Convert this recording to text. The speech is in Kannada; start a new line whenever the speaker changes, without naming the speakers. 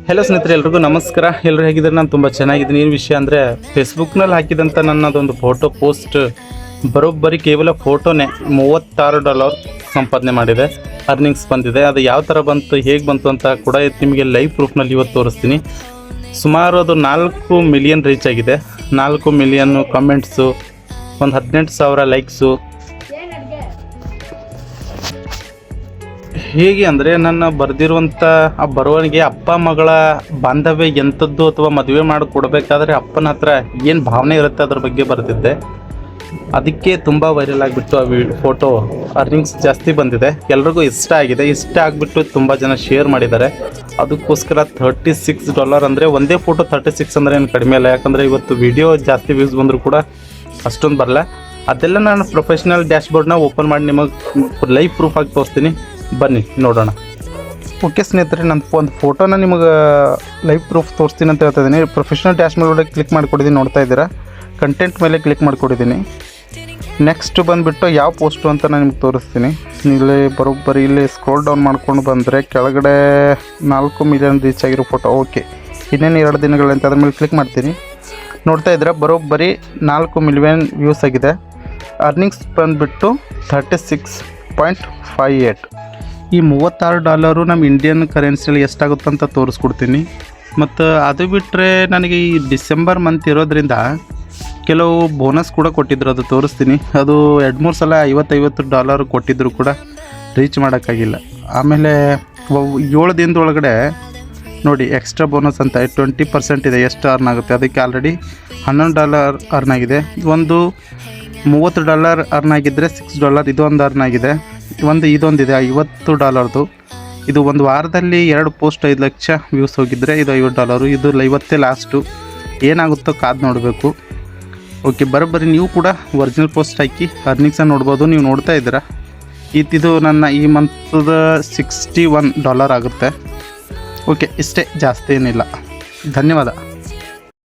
ಹೆಲೋ ಸ್ನೇಹಿತರೆ, ಎಲ್ರಿಗೂ ನಮಸ್ಕಾರ. ಎಲ್ಲರೂ ಹೇಗಿದ್ದಾರೆ? ನಾನು ತುಂಬ ಚೆನ್ನಾಗಿದ್ದೀನಿ. ಏನು ವಿಷಯ ಅಂದರೆ, ಫೇಸ್ಬುಕ್ನಲ್ಲಿ ಹಾಕಿದಂಥ ನನ್ನದೊಂದು ಫೋಟೋ ಪೋಸ್ಟ್ ಬರೋಬ್ಬರಿ ಕೇವಲ ಫೋಟೋನೇ $36 ಸಂಪಾದನೆ ಮಾಡಿದೆ, ಅರ್ನಿಂಗ್ಸ್ ಬಂದಿದೆ. ಅದು ಯಾವ ಥರ ಬಂತು, ಹೇಗೆ ಬಂತು ಅಂತ ಕೂಡ ನಿಮಗೆ ಲೈವ್ ಪ್ರೂಫ್ನಲ್ಲಿ ಇವತ್ತು ತೋರಿಸ್ತೀನಿ. ಸುಮಾರು ಅದು 4 ಮಿಲಿಯನ್ ರೀಚ್ ಆಗಿದೆ. 4 ಮಿಲಿಯನ್ ಕಮೆಂಟ್ಸು, ಒಂದು 18,000 ಲೈಕ್ಸು. ಹೇಗೆ ಅಂದರೆ, ನನ್ನ ಬರೆದಿರುವಂಥ ಆ ಬರವಣಿಗೆ ಅಪ್ಪ ಮಗಳ ಬಾಂಧವ್ಯ ಎಂಥದ್ದು ಅಥವಾ ಮದುವೆ ಮಾಡಿ ಕೊಡಬೇಕಾದ್ರೆ ಅಪ್ಪನ ಹತ್ರ ಏನು ಭಾವನೆ ಇರುತ್ತೆ ಅದ್ರ ಬಗ್ಗೆ ಬರೆದಿದ್ದೆ. ಅದಕ್ಕೆ ತುಂಬ ವೈರಲ್ ಆಗಿಬಿಟ್ಟು ಆ ಫೋಟೋ ಅರ್ನಿಂಗ್ಸ್ ಜಾಸ್ತಿ ಬಂದಿದೆ. ಎಲ್ರಿಗೂ ಇಷ್ಟ ಆಗಿದೆ. ಇಷ್ಟ ಆಗಿಬಿಟ್ಟು ತುಂಬ ಜನ ಶೇರ್ ಮಾಡಿದ್ದಾರೆ. ಅದಕ್ಕೋಸ್ಕರ $36 ಅಂದರೆ ಒಂದೇ ಫೋಟೋ 36 ಅಂದರೆ ಏನು ಕಡಿಮೆ ಅಲ್ಲ. ಯಾಕಂದರೆ ಇವತ್ತು ವಿಡಿಯೋ ಜಾಸ್ತಿ ವ್ಯೂಸ್ ಬಂದರೂ ಕೂಡ ಅಷ್ಟೊಂದು ಬರಲ್ಲ. ಅದೆಲ್ಲ ನಾನು ಪ್ರೊಫೆಷ್ನಲ್ ಡ್ಯಾಶ್ಬೋರ್ಡ್ನ ಓಪನ್ ಮಾಡಿ ನಿಮಗೆ ಲೈವ್ ಪ್ರೂಫ್ ಆಗಿ ತೋರಿಸ್ತೀನಿ. ಬನ್ನಿ ನೋಡೋಣ. ಓಕೆ ಸ್ನೇಹಿತರೆ, ನಾನು ಒಂದು ಫೋಟೋನ ನಿಮಗೆ ಲೈವ್ ಪ್ರೂಫ್ ತೋರಿಸ್ತೀನಿ ಅಂತ ಹೇಳ್ತಾ ಇದ್ದೀನಿ. ಪ್ರೊಫೆಷ್ನಲ್ ಡ್ಯಾಶ್ಬೋರ್ಡ್ ಕ್ಲಿಕ್ ಮಾಡಿಕೊಡಿದ್ದೀನಿ, ನೋಡ್ತಾ ಇದ್ದೀರಾ. ಕಂಟೆಂಟ್ ಮೇಲೆ ಕ್ಲಿಕ್ ಮಾಡಿಕೊಡಿದ್ದೀನಿ. ನೆಕ್ಸ್ಟ್ ಬಂದುಬಿಟ್ಟು ಯಾವ ಪೋಸ್ಟು ಅಂತ ನಾನು ನಿಮ್ಗೆ ತೋರಿಸ್ತೀನಿ. ಇಲ್ಲಿ ಬರೋಬ್ಬರಿ ಇಲ್ಲಿ ಸ್ಕ್ರೋಲ್ ಡೌನ್ ಮಾಡ್ಕೊಂಡು ಬಂದರೆ ಕೆಳಗಡೆ 4 ಮಿಲಿಯನ್ ರೀಚ್ ಆಗಿರೋ ಫೋಟೋ. ಓಕೆ, ಇನ್ನೇನು 2 ದಿನಗಳಂತ ಅದ್ರ ಮೇಲೆ ಕ್ಲಿಕ್ ಮಾಡ್ತೀನಿ. ನೋಡ್ತಾ ಇದ್ದೀರಾ, ಬರೋಬ್ಬರಿ 4 ಮಿಲಿಯನ್ ವ್ಯೂಸ್ ಆಗಿದೆ. ಅರ್ನಿಂಗ್ಸ್ ಬಂದುಬಿಟ್ಟು 36.58. ಈ $36 ನಮ್ಮ ಇಂಡಿಯನ್ ಕರೆನ್ಸಿಯಲ್ಲಿ ಎಷ್ಟಾಗುತ್ತೆ ಅಂತ ತೋರಿಸ್ಕೊಡ್ತೀನಿ. ಮತ್ತು ಅದು ಬಿಟ್ಟರೆ ನನಗೆ ಈ ಡಿಸೆಂಬರ್ ಮಂತ್ ಇರೋದ್ರಿಂದ ಕೆಲವು ಬೋನಸ್ ಕೂಡ ಕೊಟ್ಟಿದ್ರು, ಅದು ತೋರಿಸ್ತೀನಿ. ಅದು 2-3 ಸಲ $50 ಕೊಟ್ಟಿದ್ದರು ಕೂಡ ರೀಚ್ ಮಾಡೋಕ್ಕಾಗಿಲ್ಲ. ಆಮೇಲೆ 7 ದಿನದೊಳಗಡೆ ನೋಡಿ ಎಕ್ಸ್ಟ್ರಾ ಬೋನಸ್ ಅಂತ 20% ಇದೆ. ಎಷ್ಟು ಅರ್ನ್ ಆಗುತ್ತೆ ಅದಕ್ಕೆ ಆಲ್ರೆಡಿ $11 ಅರ್ನ್ ಆಗಿದೆ. ಒಂದು $30 ಅರ್ನ್ ಆಗಿದ್ದರೆ $6 ಇದೊಂದು ಅರ್ನ್ ಆಗಿದೆ. ಇದೊಂದಿದೆ $50. ಇದು ಒಂದು ವಾರದಲ್ಲಿ 2 ಪೋಸ್ಟ್ 5 ಲಕ್ಷ ವ್ಯೂಸ್ ಹೋಗಿದ್ದರೆ ಇದು $50. ಇದು ಇವತ್ತೇ ಲಾಸ್ಟು. ಏನಾಗುತ್ತೋ ಕಾದು ನೋಡಬೇಕು. ಓಕೆ, ಬರೋಬ್ಬರಿ ನೀವು ಕೂಡ ಒರಿಜಿನಲ್ ಪೋಸ್ಟ್ ಹಾಕಿ ಅರ್ನಿಂಗ್ಸನ್ನು ನೋಡ್ಬೋದು. ನೀವು ನೋಡ್ತಾ ಇದ್ದೀರಾ, ಇದು ನನ್ನ ಈ ಮಂತದ $61 ಆಗುತ್ತೆ. ಓಕೆ, ಇಷ್ಟೇ, ಜಾಸ್ತಿ ಏನಿಲ್ಲ. ಧನ್ಯವಾದ.